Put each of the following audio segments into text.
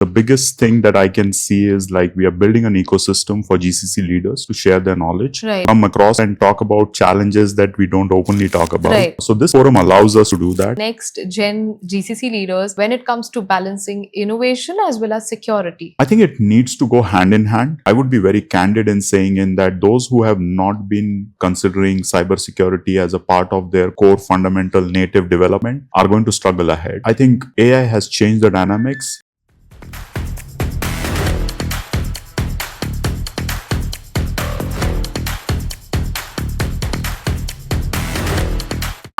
The biggest thing that I can see is like we are building an ecosystem for GCC leaders to share their knowledge, Right. come across and talk about challenges that we don't openly talk about. Right. So this forum allows us to do that. Next gen GCC leaders when it comes to balancing innovation as well as security? I think it needs to go hand in hand. I would be very candid in saying in that those who have not been considering cybersecurity as a part of their core fundamental native development are going to struggle ahead. I think AI has changed the dynamics.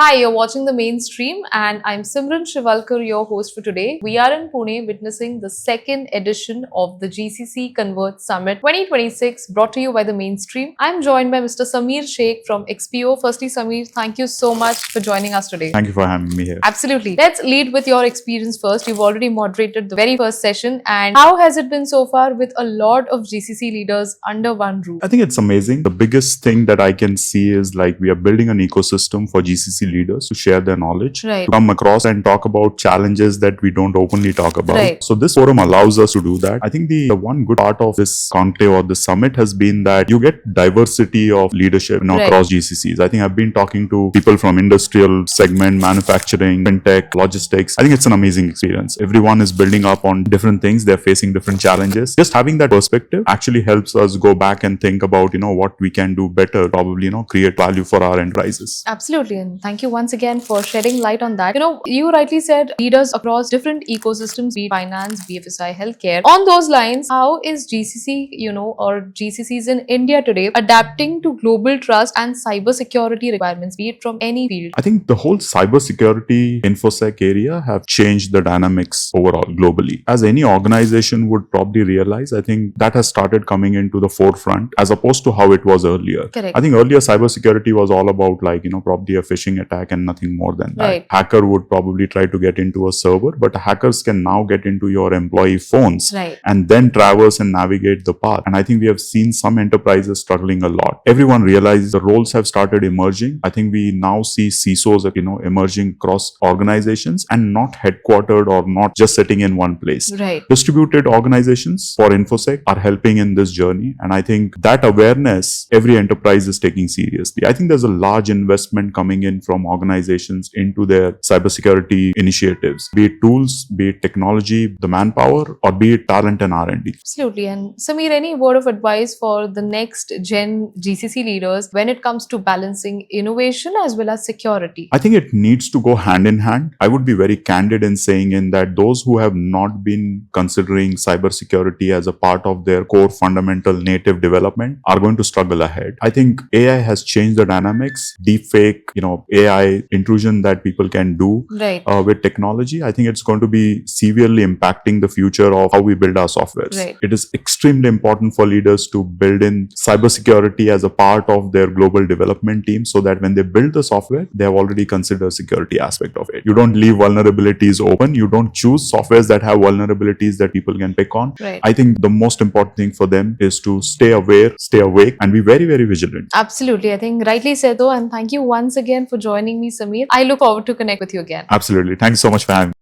Hi, you're watching the mainstream and I'm Simran Shiwalkar, your host for today. We are in Pune witnessing the second edition of the GCC Converge Summit 2026 brought to you by the mainstream. I'm joined by Mr. Shaikh from XPO. Firstly, Samir, thank you so much for joining us today. Thank you for having me here. Absolutely. Let's lead with your experience first. You've already moderated the very first session, and how has it been so far with a lot of GCC leaders under one roof? I think it's amazing. The biggest thing that I can see is like we are building an ecosystem for GCC leaders to share their knowledge, Right. to come across and talk about challenges that we don't openly talk about. Right. So this forum allows us to do that. I think the one good part of this conclave or this summit has been that you get diversity of leadership Right. across GCCs. I think I've been talking to people from industrial segment, manufacturing, fintech, logistics. I think it's an amazing experience. Everyone is building up on different things. They're facing different challenges. Just having that perspective actually helps us go back and think about, what we can do better, probably, create value for our enterprises. Absolutely, and thank you once again for shedding light on that. You rightly said leaders across different ecosystems, be it finance, BFSI, healthcare. On those lines, how is GCC, or GCCs in India today adapting to global trust and cybersecurity requirements, be it from any field? I think the whole cybersecurity infosec area have changed the dynamics overall globally. As any organization would probably realize, I think that has started coming into the forefront as opposed to how it was earlier. Correct. I think earlier cybersecurity was all about probably a phishing attack and nothing more than that. Right. Hacker would probably try to get into a server, but hackers can now get into your employee phones Right. and then traverse and navigate the path. And I think we have seen some enterprises struggling a lot. Everyone realizes the roles have started emerging. I think we now see CISOs, emerging across organizations and not headquartered or not just sitting in one place. Right. Distributed organizations for InfoSec are helping in this journey. And I think that awareness, every enterprise is taking seriously. I think there's a large investment coming in from organizations into their cybersecurity initiatives, be it tools, be it technology, the manpower, or be it talent and R&D. Absolutely. And Samir, any word of advice for the next gen GCC leaders when it comes to balancing innovation as well as security? I think it needs to go hand in hand. I would be very candid in saying in that those who have not been considering cybersecurity as a part of their core fundamental native development are going to struggle ahead. I think AI has changed the dynamics. Deepfake, AI intrusion that people can do Right. with technology. I think it's going to be severely impacting the future of how we build our softwares. Right. It is extremely important for leaders to build in cybersecurity as a part of their global development team so that when they build the software, they have already considered security aspect of it. You don't leave vulnerabilities open. You don't choose softwares that have vulnerabilities that people can pick on. Right. I think the most important thing for them is to stay aware, stay awake, and be very, very vigilant. Absolutely. I think rightly said though, and thank you once again for joining me, Samir. I look forward to connect with you again. Absolutely. Thanks so much for having me.